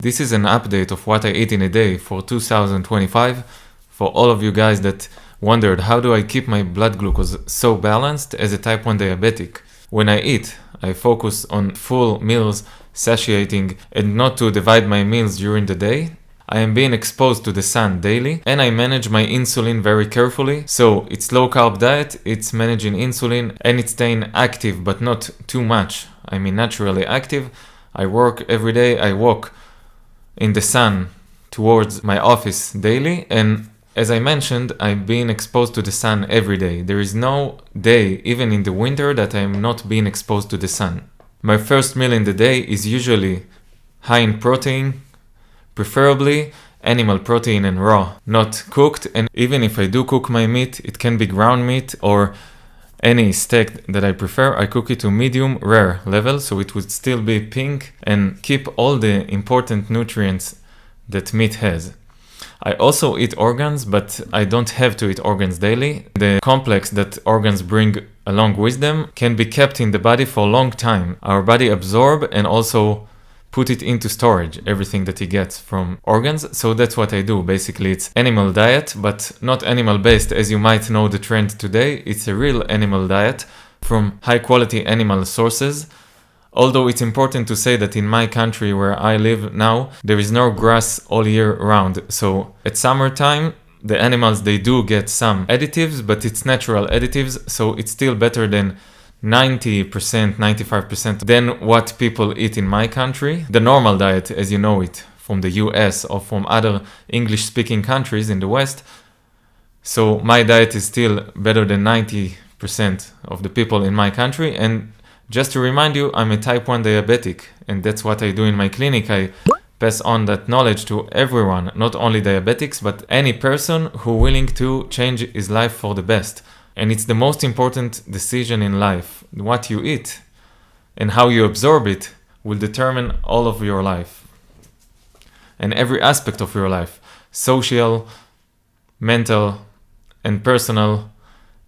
This is an update of what I eat in a day for 2025. For all of you guys that wondered how do I keep my blood glucose so balanced as a type 1 diabetic. When I eat, I focus on full meals, satiating, and not to divide my meals during the day. I am being exposed to the sun daily, and I manage my insulin very carefully. So it's low carb diet, it's managing insulin, and it's staying active but not too much. I mean naturally active. I work every day, I walk in the sun towards my office daily, and as I mentioned, I'm being exposed to the sun every day. There is no day, even in the winter, that I'm not being exposed to the sun. My first meal in the day is usually high in protein, preferably animal protein and raw, not cooked. And even if I do cook my meat, it can be ground meat or any steak that I prefer. I cook it to medium rare level, so it would still be pink and keep all the important nutrients that meat has. I also eat organs, but I don't have to eat organs daily. The complex that organs bring along with them can be kept in the body for a long time. Our body absorb and also put it into storage, everything that he gets from organs. So that's what I do. Basically, it's animal diet, but not animal based as you might know the trend today. It's a real animal diet from high quality animal sources. Although it's important to say that in my country where I live now, there is no grass all year round. So at summertime, the animals, they do get some additives, but it's natural additives. So it's still better than 90%, 95% than what people eat in my country. The normal diet, as you know it, from the US or from other English-speaking countries in the West. So my diet is still better than 90% of the people in my country. And just to remind you, I'm a type 1 diabetic, and that's what I do in my clinic. I pass on that knowledge to everyone, not only diabetics, but any person who willing to change his life for the best. And it's the most important decision in life. What you eat and how you absorb it will determine all of your life and every aspect of your life. Social, mental, and personal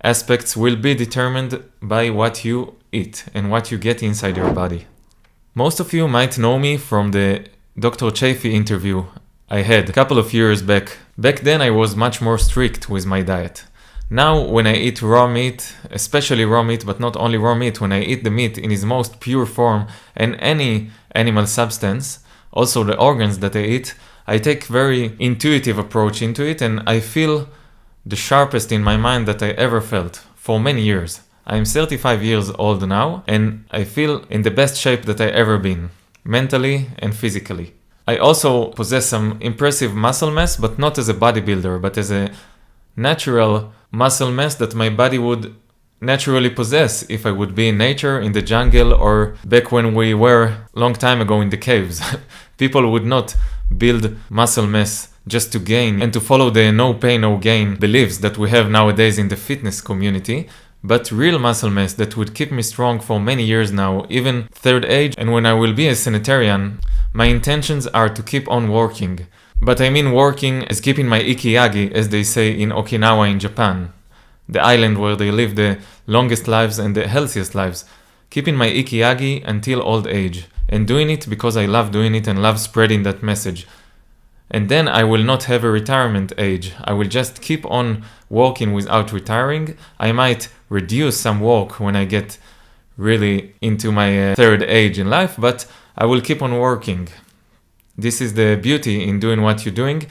aspects will be determined by what you eat and what you get inside your body. Most of you might know me from the Dr. Chafee interview I had a couple of years back. Back then I was much more strict with my diet. Now, when I eat raw meat, especially raw meat, but not only raw meat, when I eat the meat in its most pure form and any animal substance, also the organs that I eat, I take very intuitive approach into it, and I feel the sharpest in my mind that I ever felt for many years. I'm 35 years old now, and I feel in the best shape that I ever been, mentally and physically. I also possess some impressive muscle mass, but not as a bodybuilder, but as a natural muscle mass that my body would naturally possess if I would be in nature, in the jungle, or back when we were long time ago in the caves. People would not build muscle mass just to gain and to follow the no pain, no gain beliefs that we have nowadays in the fitness community, but real muscle mass that would keep me strong for many years now, even third age. And when I will be a sanitarian, my intentions are to keep on working. But I mean working as keeping my ikiyagi, as they say in Okinawa in Japan, the island where they live the longest lives and the healthiest lives. Keeping my ikiyagi until old age, and doing it because I love doing it and love spreading that message. And then I will not have a retirement age. I will just keep on working without retiring. I might reduce some work when I get really into my third age in life, but I will keep on working. This is the beauty in doing what you're doing,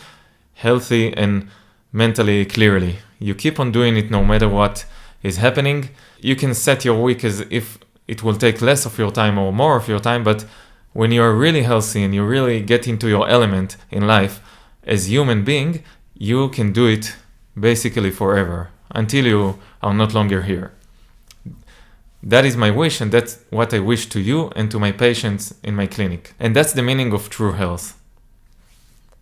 healthy and mentally clearly. You keep on doing it no matter what is happening. You can set your week as if it will take less of your time or more of your time, but when you're really healthy and you really get into your element in life as a human being, you can do it basically forever until you are not longer here. That is my wish, and that's what I wish to you and to my patients in my clinic. And that's the meaning of true health.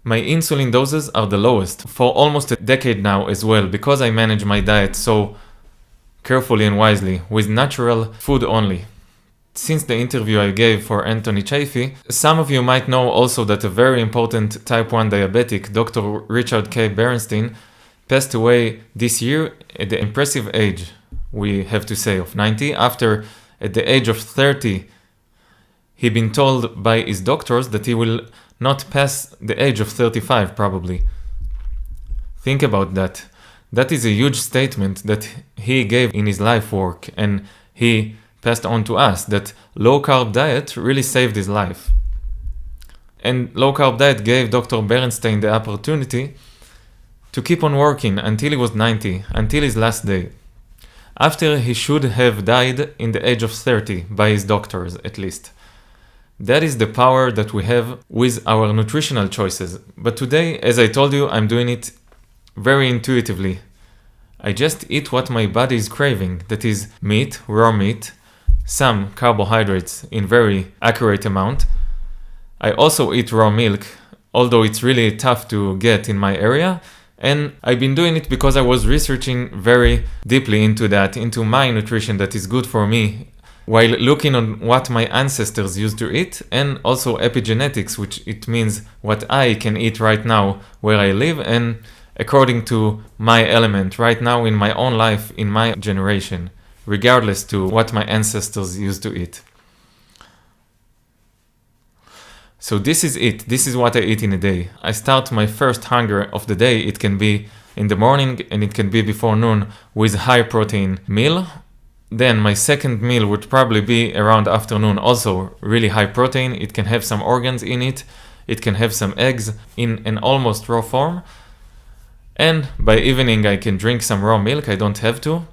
My insulin doses are the lowest for almost a decade now as well, because I manage my diet so carefully and wisely with natural food only. Since the interview I gave for Anthony Chafee, some of you might know also that a very important type 1 diabetic, Dr. Richard K. Bernstein, passed away this year at the impressive age, we have to say, of 90, after at the age of 30 he'd been told by his doctors that he will not past the age of 35 probably. Think about that. That is a huge statement that he gave in his life work, and he passed on to us, that low carb diet really saved his life. And low carb diet gave Dr. Bernstein the opportunity to keep on working until he was 90, until his last day. After he should have died in the age of 30 by his doctors at least. That is the power that we have with our nutritional choices. But today, as I told you, I'm doing it very intuitively. I just eat what my body is craving, that is meat, raw meat, some carbohydrates in very accurate amount. I also eat raw milk, although it's really tough to get in my area. And I've been doing it because I was researching very deeply into that, into my nutrition that is good for me, while looking on what my ancestors used to eat, and also epigenetics, which it means what I can eat right now where I live and according to my element right now in my own life, in my generation, regardless to what my ancestors used to eat. So this is it. This is what I eat in a day. I start my first hunger of the day. It can be in the morning and it can be before noon with high protein meal. Then my second meal would probably be around afternoon, also really high protein. It can have some organs in it. It can have some eggs in an almost raw form. And by evening I can drink some raw milk. I don't have to.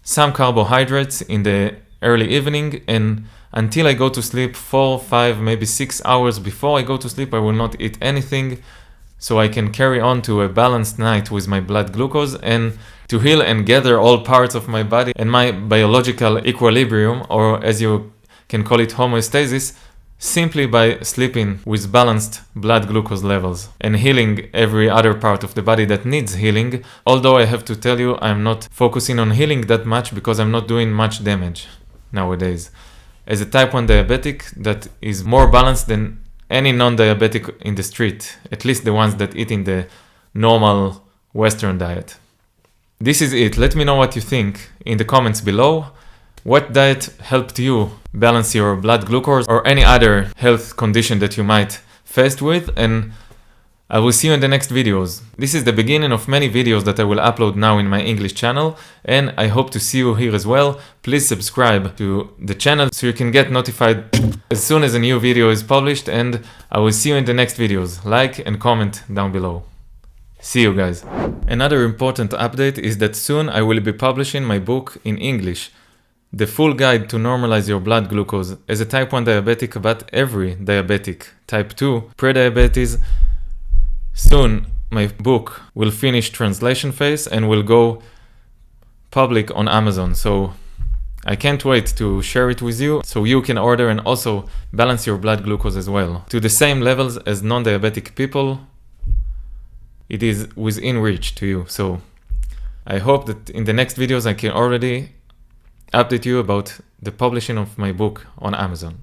Some carbohydrates in the early evening, and until I go to sleep 4, 5, maybe 6 hours before I go to sleep, I will not eat anything, so I can carry on to a balanced night with my blood glucose and to heal and gather all parts of my body and my biological equilibrium, or as you can call it, homeostasis, simply by sleeping with balanced blood glucose levels and healing every other part of the body that needs healing. Although I have to tell you, I'm not focusing on healing that much because I'm not doing much damage nowadays. As a type 1 diabetic that is more balanced than any non-diabetic in the street, at least the ones that eat in the normal Western diet. This is it. Let me know what you think in the comments below. What diet helped you balance your blood glucose or any other health condition that you might faced with, and I will see you in the next videos. This is the beginning of many videos that I will upload now in my English channel, and I hope to see you here as well. Please subscribe to the channel so you can get notified as soon as a new video is published, and I will see you in the next videos. Like and comment down below. See you guys. Another important update is that soon I will be publishing my book in English. The full guide to normalize your blood glucose as a type 1 diabetic, but every diabetic, type 2, pre-diabetes. Soon my book will finish translation phase and will go public on Amazon. So I can't wait to share it with you so you can order and also balance your blood glucose as well to the same levels as non-diabetic people. It is within reach to you. So I hope that in the next videos I can already update you about the publishing of my book on Amazon.